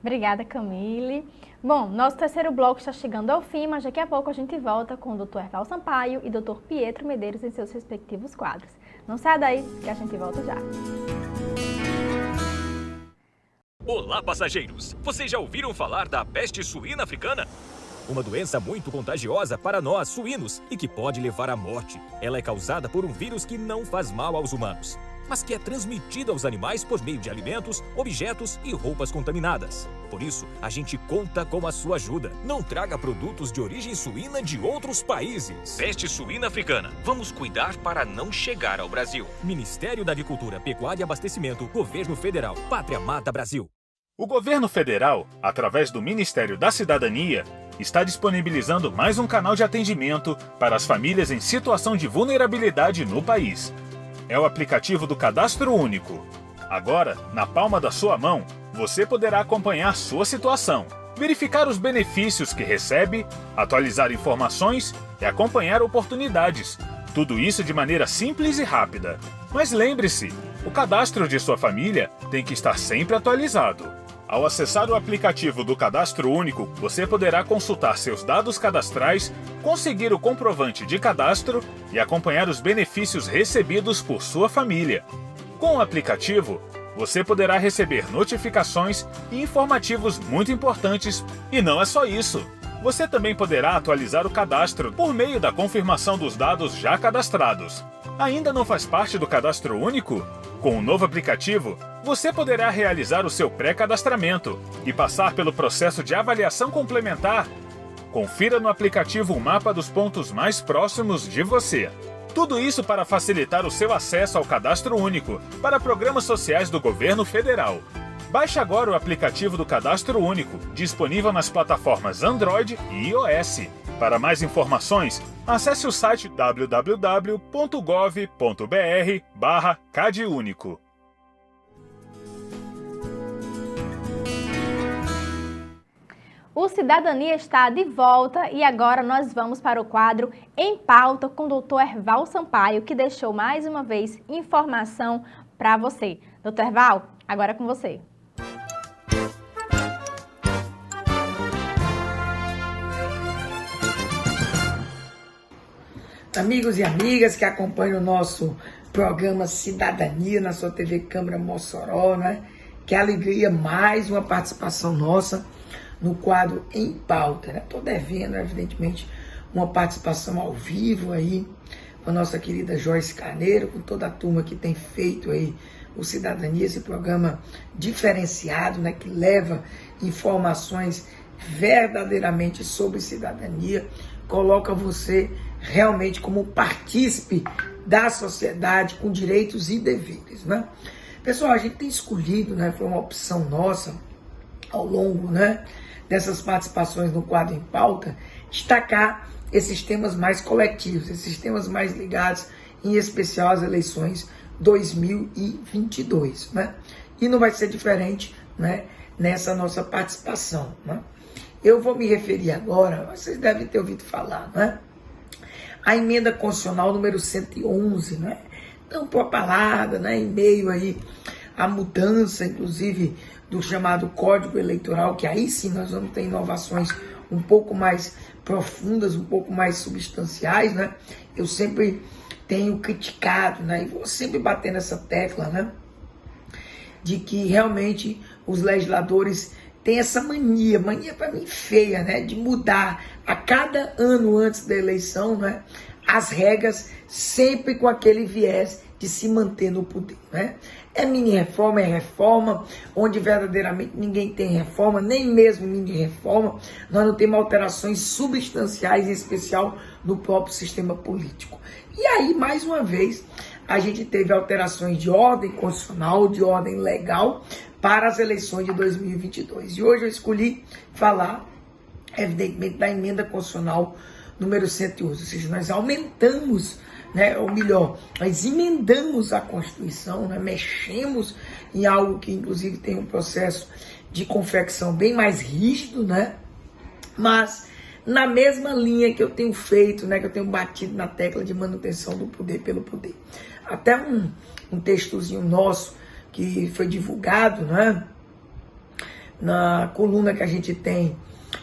Obrigada, Camille. Bom, nosso terceiro bloco está chegando ao fim, mas daqui a pouco a gente volta com o Dr. Erval Sampaio e Dr. Pietro Medeiros em seus respectivos quadros. Não saia daí, que a gente volta já. Olá, passageiros! Vocês já ouviram falar da peste suína africana? Uma doença muito contagiosa para nós, suínos, e que pode levar à morte. Ela é causada por um vírus que não faz mal aos humanos, mas que é transmitido aos animais por meio de alimentos, objetos e roupas contaminadas. Por isso, a gente conta com a sua ajuda. Não traga produtos de origem suína de outros países. Peste suína africana. Vamos cuidar para não chegar ao Brasil. Ministério da Agricultura, Pecuária e Abastecimento, Governo Federal, Pátria Amada Brasil. O governo federal, através do Ministério da Cidadania, está disponibilizando mais um canal de atendimento para as famílias em situação de vulnerabilidade no país. É o aplicativo do Cadastro Único. Agora, na palma da sua mão, você poderá acompanhar sua situação, verificar os benefícios que recebe, atualizar informações e acompanhar oportunidades. Tudo isso de maneira simples e rápida. Mas lembre-se, o cadastro de sua família tem que estar sempre atualizado. Ao acessar o aplicativo do Cadastro Único, você poderá consultar seus dados cadastrais, conseguir o comprovante de cadastro e acompanhar os benefícios recebidos por sua família. Com o aplicativo, você poderá receber notificações e informativos muito importantes. E não é só isso! Você também poderá atualizar o cadastro por meio da confirmação dos dados já cadastrados. Ainda não faz parte do Cadastro Único? Com o novo aplicativo, você poderá realizar o seu pré-cadastramento e passar pelo processo de avaliação complementar. Confira no aplicativo um mapa dos pontos mais próximos de você. Tudo isso para facilitar o seu acesso ao Cadastro Único para programas sociais do Governo Federal. Baixe agora o aplicativo do Cadastro Único, disponível nas plataformas Android e iOS. Para mais informações, acesse o site www.gov.br/CadÚnico. O Cidadania está de volta e agora nós vamos para o quadro Em Pauta com o Dr. Erval Sampaio, que deixou mais uma vez informação para você. Dr. Erval, agora é com você. Amigos e amigas que acompanham o nosso programa Cidadania na sua TV Câmara Mossoró, né? Que alegria, mais uma participação nossa no quadro Em Pauta, né? Tô devendo, evidentemente, uma participação ao vivo aí com a nossa querida Joyce Carneiro, com toda a turma que tem feito aí o Cidadania, esse programa diferenciado, né? Que leva informações verdadeiramente sobre cidadania, coloca você realmente como partícipe da sociedade com direitos e deveres, né? Pessoal, a gente tem escolhido, né? Foi uma opção nossa ao longo, né? Dessas participações no quadro Em Pauta, destacar esses temas mais coletivos, esses temas mais ligados, em especial às eleições 2022, né? E não vai ser diferente, né? Nessa nossa participação, né? Eu vou me referir agora, vocês devem ter ouvido falar, né? A emenda constitucional número 111, né? Então, por palavra, né? Em meio aí à mudança, inclusive, do chamado Código Eleitoral, que aí sim nós vamos ter inovações um pouco mais profundas, um pouco mais substanciais, né? Eu sempre tenho criticado, né? E vou sempre bater nessa tecla, né? De que realmente os legisladores têm essa mania para mim feia, né? De mudar a cada ano antes da eleição, né? As regras, sempre com aquele viés de se manter no poder, né? É mini-reforma, é reforma, onde verdadeiramente ninguém tem reforma, nem mesmo mini-reforma. Nós não temos alterações substanciais, em especial no próprio sistema político. E aí, mais uma vez, a gente teve alterações de ordem constitucional, de ordem legal, para as eleições de 2022. E hoje eu escolhi falar, evidentemente, da emenda constitucional número 111, ou seja, nós aumentamos, né, ou melhor, nós emendamos a Constituição, né, mexemos em algo que inclusive tem um processo de confecção bem mais rígido, né, mas na mesma linha que eu tenho feito, né, que eu tenho batido na tecla de manutenção do poder pelo poder. Até um textozinho nosso que foi divulgado, né, na coluna que a gente tem,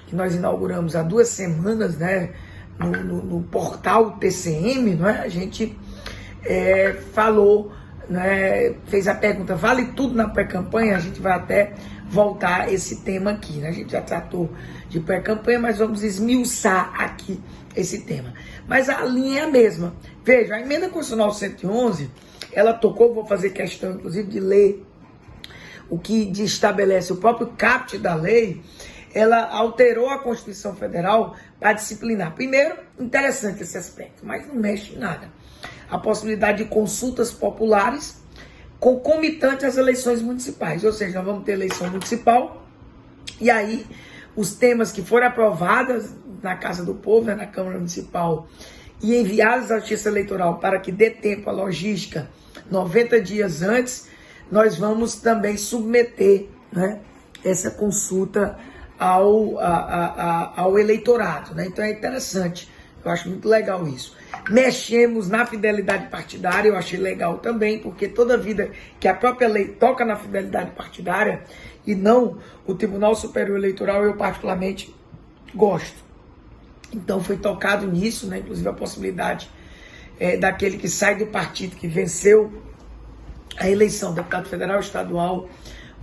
que nós inauguramos há 2 semanas, né, no portal TCM, né, a gente falou, né, fez a pergunta, vale tudo na pré-campanha? A gente vai até voltar a esse tema aqui, né? A gente já tratou de pré-campanha, mas vamos esmiuçar aqui esse tema. Mas a linha é a mesma. Veja, a emenda constitucional 111, ela tocou, vou fazer questão, inclusive, de ler o que estabelece o próprio caput da lei. Ela alterou a Constituição Federal para disciplinar. Primeiro, interessante esse aspecto, mas não mexe em nada. A possibilidade de consultas populares concomitantes às eleições municipais. Ou seja, nós vamos ter eleição municipal e aí os temas que forem aprovados na Casa do Povo, né, na Câmara Municipal, e enviados à Justiça Eleitoral para que dê tempo à logística 90 dias antes, nós vamos também submeter, né, essa consulta ao eleitorado, né? Então é interessante, eu acho muito legal isso. Mexemos na fidelidade partidária, eu achei legal também, porque toda vida que a própria lei toca na fidelidade partidária e não o Tribunal Superior Eleitoral, eu particularmente gosto. Então foi tocado nisso, né? Inclusive a possibilidade daquele que sai do partido que venceu a eleição, deputado federal, estadual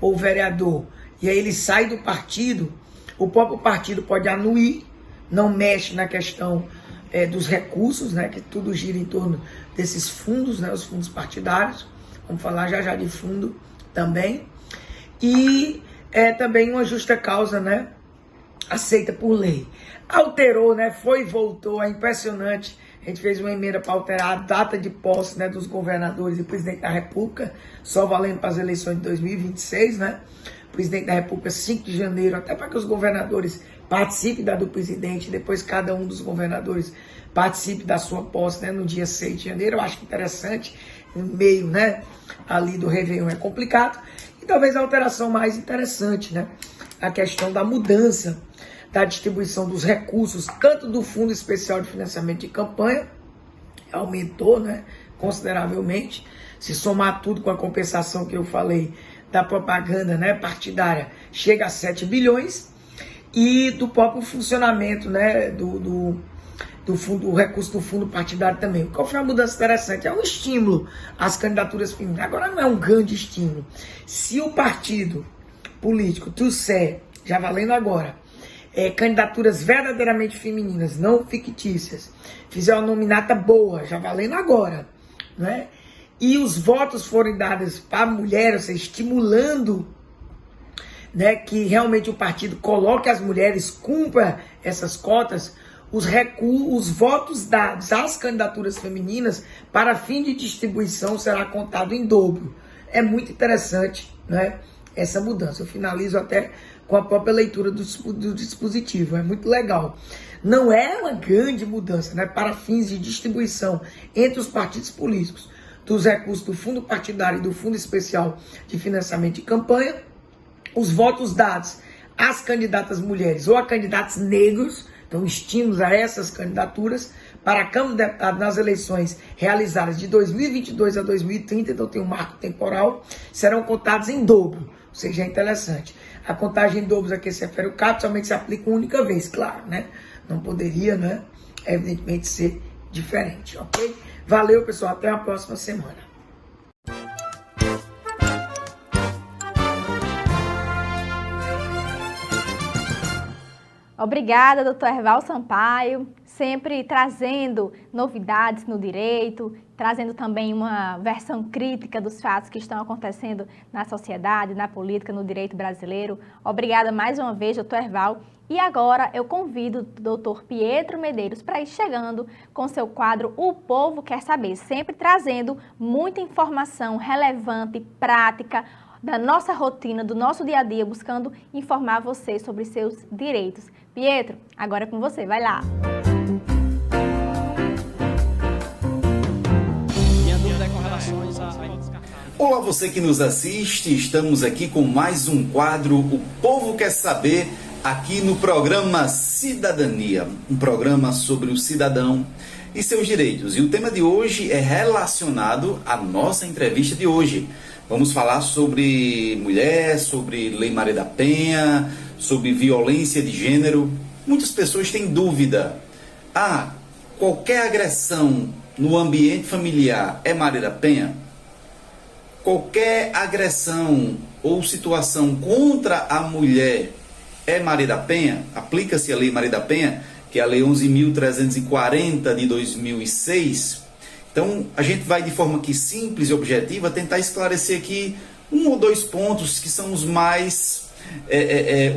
ou vereador, e aí ele sai do partido, o próprio partido pode anuir, não mexe na questão dos recursos, né, que tudo gira em torno desses fundos, né, os fundos partidários, vamos falar já de fundo também, e também uma justa causa, né, aceita por lei. Alterou, né, foi e voltou, é impressionante. A gente fez uma emenda para alterar a data de posse, né, dos governadores e presidente da República, só valendo para as eleições de 2026, né? Presidente da República 5 de janeiro, até para que os governadores participe da do presidente, depois cada um dos governadores participe da sua posse, né, no dia 6 de janeiro. Eu acho interessante, no meio, né, ali do Réveillon é complicado. E talvez a alteração mais interessante, né, a questão da mudança da distribuição dos recursos, tanto do Fundo Especial de Financiamento de Campanha, aumentou, né, consideravelmente, se somar tudo com a compensação que eu falei da propaganda, né, partidária, chega a 7 bilhões, e do próprio funcionamento, né, do recurso do fundo partidário também. Qual foi uma mudança interessante? É um estímulo às candidaturas femininas. Agora não é um grande estímulo. Se o partido político trouxer, já valendo agora, candidaturas verdadeiramente femininas, não fictícias, fizer uma nominata boa, já valendo agora, né? E os votos forem dados para a mulher, ou seja, estimulando, né, que realmente o partido coloque as mulheres, cumpra essas cotas, os votos dados às candidaturas femininas para fim de distribuição será contado em dobro. É muito interessante, né, essa mudança. Eu finalizo até com a própria leitura do dispositivo. É muito legal. Não é uma grande mudança, né, para fins de distribuição entre os partidos políticos dos recursos do fundo partidário e do fundo especial de financiamento de campanha. Os votos dados às candidatas mulheres ou a candidatos negros, então estímulos a essas candidaturas para a Câmara de Deputados nas eleições realizadas de 2022 a 2030, então tem um marco temporal, serão contados em dobro, ou seja, é interessante. A contagem em dobro a que se refere o CAP somente se aplica uma única vez, claro, né? Não poderia, né, evidentemente ser diferente, ok? Valeu, pessoal, até a próxima semana. Obrigada, doutor Herval Sampaio, sempre trazendo novidades no direito, trazendo também uma versão crítica dos fatos que estão acontecendo na sociedade, na política, no direito brasileiro. Obrigada mais uma vez, doutor Herval. E agora eu convido o doutor Pietro Medeiros para ir chegando com seu quadro O Povo Quer Saber, sempre trazendo muita informação relevante, prática, da nossa rotina, do nosso dia a dia, buscando informar você sobre seus direitos. Pietro, agora é com você, vai lá. Olá, você que nos assiste, estamos aqui com mais um quadro O Povo Quer Saber, aqui no programa Cidadania, um programa sobre o cidadão e seus direitos. E o tema de hoje é relacionado à nossa entrevista de hoje. Vamos falar sobre mulher, sobre Lei Maria da Penha, sobre violência de gênero. Muitas pessoas têm dúvida. Qualquer agressão no ambiente familiar é Maria da Penha? Qualquer agressão ou situação contra a mulher é Maria da Penha? Aplica-se a Lei Maria da Penha, que é a Lei 11.340 de 2006. Então, a gente vai de forma aqui simples e objetiva tentar esclarecer aqui um ou dois pontos que são os mais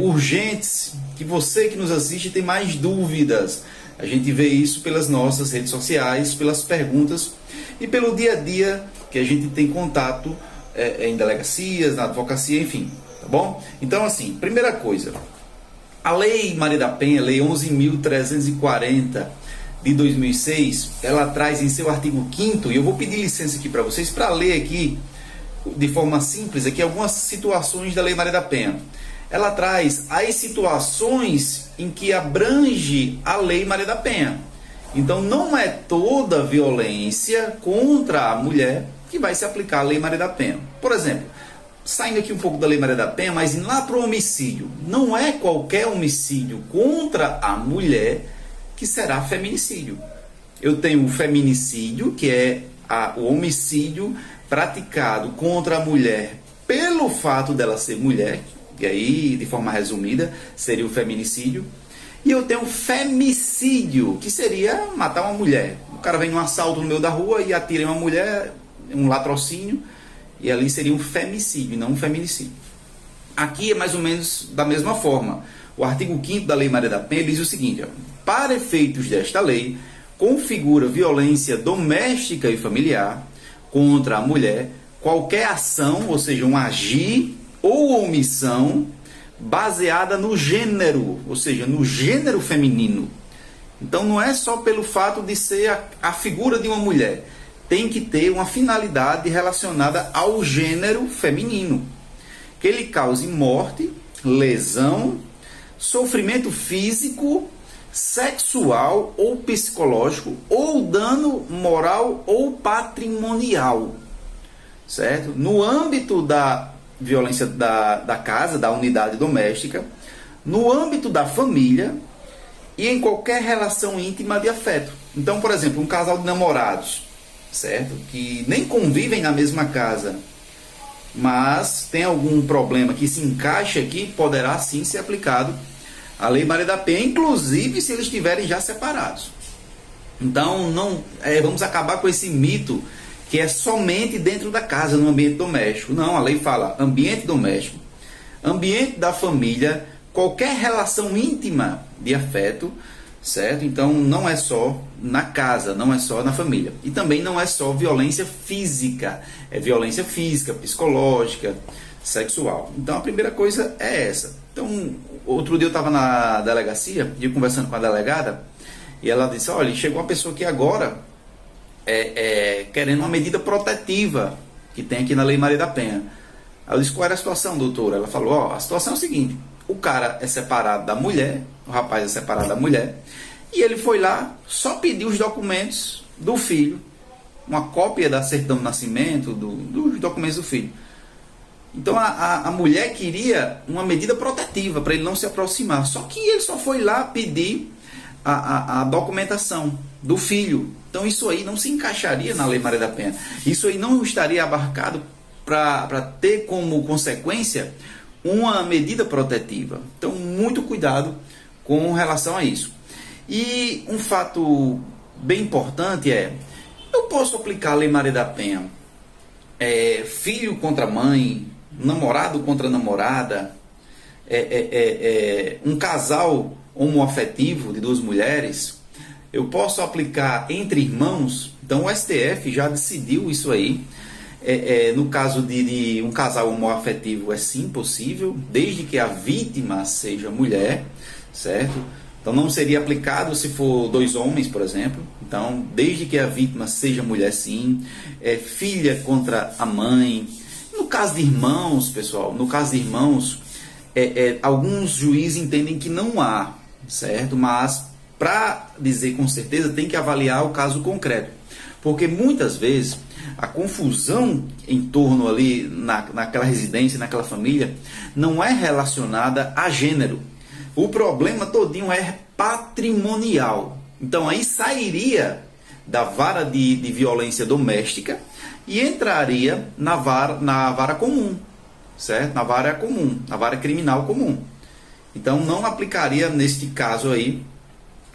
urgentes, que você que nos assiste tem mais dúvidas. A gente vê isso pelas nossas redes sociais, pelas perguntas e pelo dia a dia que a gente tem contato em delegacias, na advocacia, enfim, tá bom? Então, assim, primeira coisa, a Lei Maria da Penha, Lei 11.340 de 2006, ela traz em seu artigo 5º, e eu vou pedir licença aqui para vocês para ler aqui, de forma simples, aqui algumas situações da Lei Maria da Penha. Ela traz as situações em que abrange a Lei Maria da Penha. Então, não é toda violência contra a mulher que vai se aplicar a Lei Maria da Penha. Por exemplo, saindo aqui um pouco da Lei Maria da Penha, mas indo lá para o homicídio. Não é qualquer homicídio contra a mulher que será feminicídio. Eu tenho o feminicídio, que é o homicídio praticado contra a mulher pelo fato dela ser mulher, e aí, de forma resumida, seria o feminicídio. E eu tenho o femicídio, que seria matar uma mulher. O cara vem num assalto no meio da rua e atira em uma mulher, um latrocínio, e ali seria um femicídio, não um feminicídio. Aqui é mais ou menos da mesma forma. O artigo 5º da Lei Maria da Penha diz o seguinte: para efeitos desta lei, configura violência doméstica e familiar contra a mulher qualquer ação, ou seja, um agir ou omissão baseada no gênero, ou seja, no gênero feminino. Então não é só pelo fato de ser a figura de uma mulher, tem que ter uma finalidade relacionada ao gênero feminino, que ele cause morte, lesão, sofrimento físico, sexual ou psicológico, ou dano moral ou patrimonial, certo? No âmbito da violência da casa, da unidade doméstica, no âmbito da família e em qualquer relação íntima de afeto. Então, por exemplo, um casal de namorados, certo? Que nem convivem na mesma casa, mas tem algum problema que se encaixa aqui, poderá sim ser aplicado a Lei Maria da Penha, inclusive se eles estiverem já separados. Então, vamos acabar com esse mito que é somente dentro da casa, no ambiente doméstico. Não, a lei fala ambiente doméstico, ambiente da família, qualquer relação íntima de afeto, certo? Então, não é só na casa, não é só na família. E também não é só violência física, é violência física, psicológica, sexual. Então, a primeira coisa é essa. Então, outro dia eu estava na delegacia, e conversando com a delegada, e ela disse, olha, chegou uma pessoa aqui agora querendo uma medida protetiva que tem aqui na Lei Maria da Penha. Aí eu disse, qual era a situação, doutora? Ela falou, a situação é o seguinte, o cara é separado da mulher, o rapaz é separado da mulher, e ele foi lá, só pediu os documentos do filho, uma cópia da certidão de nascimento, dos documentos do filho. Então a mulher queria uma medida protetiva para ele não se aproximar. Só que ele só foi lá pedir a documentação do filho. Então isso aí não se encaixaria na Lei Maria da Penha. Isso aí não estaria abarcado para ter como consequência uma medida protetiva. Então muito cuidado com relação a isso. E um fato bem importante eu posso aplicar a Lei Maria da Penha filho contra mãe, namorado contra namorada, um casal homoafetivo de duas mulheres, eu posso aplicar entre irmãos. Então o STF já decidiu isso aí. No caso de um casal homoafetivo é sim possível, desde que a vítima seja mulher, certo? Então não seria aplicado se for dois homens, por exemplo. Então, desde que a vítima seja mulher, sim. Filha contra a mãe. No caso de irmãos, pessoal, alguns juízes entendem que não há, certo? Mas, para dizer com certeza, tem que avaliar o caso concreto. Porque muitas vezes a confusão em torno ali, naquela residência, naquela família, não é relacionada a gênero. O problema todinho é patrimonial. Então aí sairia da vara de violência doméstica e entraria na vara comum, certo? Na vara comum, na vara criminal comum. Então não aplicaria neste caso aí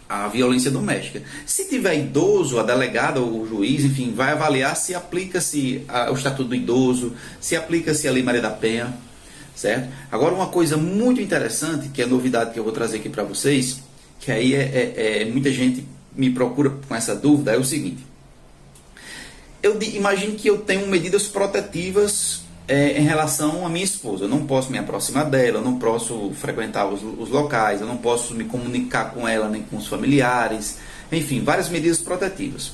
a violência doméstica. Se tiver idoso, a delegada ou o juiz, enfim, vai avaliar se aplica-se o Estatuto do Idoso, se aplica-se a Lei Maria da Penha, certo? Agora uma coisa muito interessante, que é a novidade que eu vou trazer aqui para vocês, que aí muita gente me procura com essa dúvida, é o seguinte. Imagine que eu tenho medidas protetivas em relação à minha esposa. Eu não posso me aproximar dela, eu não posso frequentar os locais, eu não posso me comunicar com ela nem com os familiares, enfim, várias medidas protetivas.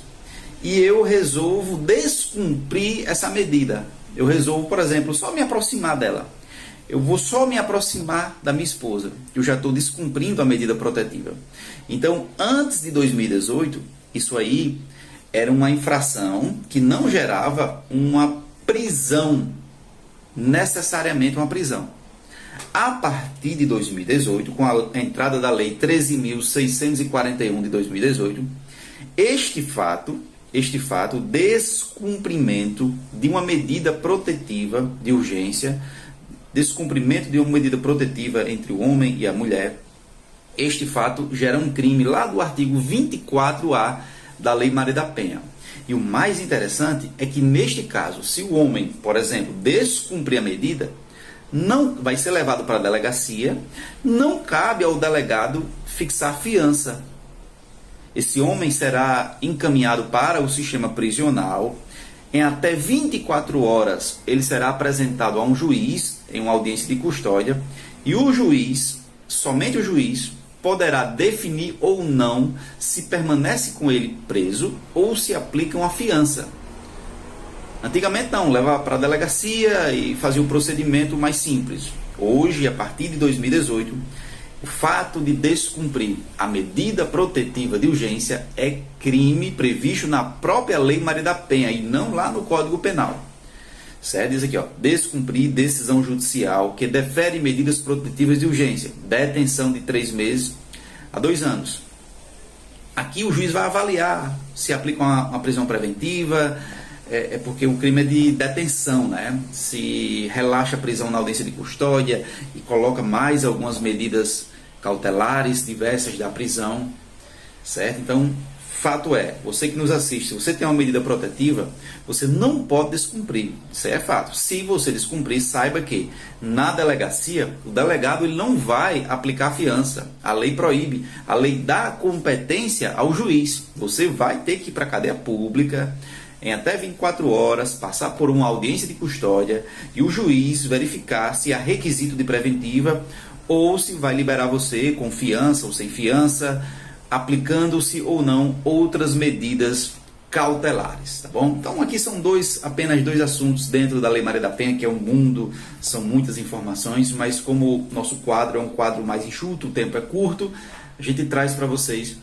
E eu resolvo descumprir essa medida. Eu resolvo, por exemplo, só me aproximar dela. Eu vou só me aproximar da minha esposa. Eu já estou descumprindo a medida protetiva. Então, antes de 2018, isso aí era uma infração que não gerava uma prisão, necessariamente uma prisão. A partir de 2018, com a entrada da Lei 13.641 de 2018, este fato, descumprimento de uma medida protetiva de urgência, descumprimento de uma medida protetiva entre o homem e a mulher, este fato gera um crime lá do artigo 24A da Lei Maria da Penha. E o mais interessante é que, neste caso, se o homem, por exemplo, descumprir a medida, não vai ser levado para a delegacia, não cabe ao delegado fixar fiança. Esse homem será encaminhado para o sistema prisional. Em até 24 horas, ele será apresentado a um juiz em uma audiência de custódia E o juiz, somente o juiz, poderá definir ou não se permanece com ele preso ou se aplica uma fiança. Antigamente não, levava para a delegacia e fazia um procedimento mais simples. Hoje, a partir de 2018, o fato de descumprir a medida protetiva de urgência é crime previsto na própria Lei Maria da Penha e não lá no Código Penal. Certo? Diz aqui, ó, descumprir decisão judicial que defere medidas protetivas de urgência, detenção de 3 meses a 2 anos. Aqui o juiz vai avaliar se aplica uma prisão preventiva, porque o crime é de detenção, né? Se relaxa a prisão na audiência de custódia e coloca mais algumas medidas cautelares diversas da prisão, certo? Então, fato é, você que nos assiste, se você tem uma medida protetiva, você não pode descumprir, isso é fato. Se você descumprir, saiba que na delegacia, o delegado ele não vai aplicar fiança, a lei proíbe, a lei dá competência ao juiz, você vai ter que ir para a cadeia pública, em até 24 horas, passar por uma audiência de custódia e o juiz verificar se há requisito de preventiva ou se vai liberar você com fiança ou sem fiança, aplicando-se ou não outras medidas cautelares, tá bom? Então aqui são apenas dois assuntos dentro da Lei Maria da Penha, que é um mundo, são muitas informações, mas como o nosso quadro é um quadro mais enxuto, o tempo é curto, a gente traz para vocês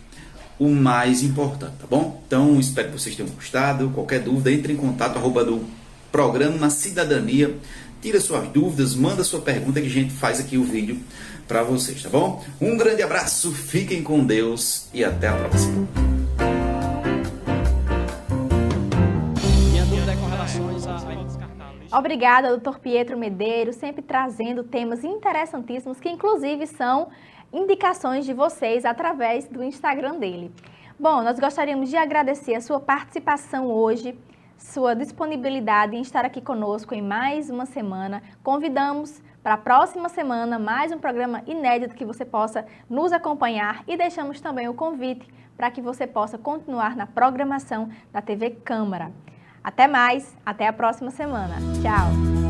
o mais importante, tá bom? Então espero que vocês tenham gostado. Qualquer dúvida, entre em contato @do Programa Cidadania, tira suas dúvidas, manda sua pergunta que a gente faz aqui o vídeo para vocês, tá bom? Um grande abraço, fiquem com Deus e até a próxima. Minha dúvida é com relações a... Obrigada, Dr. Pietro Medeiros, sempre trazendo temas interessantíssimos que inclusive são indicações de vocês através do Instagram dele. Bom, nós gostaríamos de agradecer a sua participação hoje, sua disponibilidade em estar aqui conosco em mais uma semana. Convidamos para a próxima semana mais um programa inédito que você possa nos acompanhar e deixamos também o convite para que você possa continuar na programação da TV Câmara. Até mais, até a próxima semana. Tchau!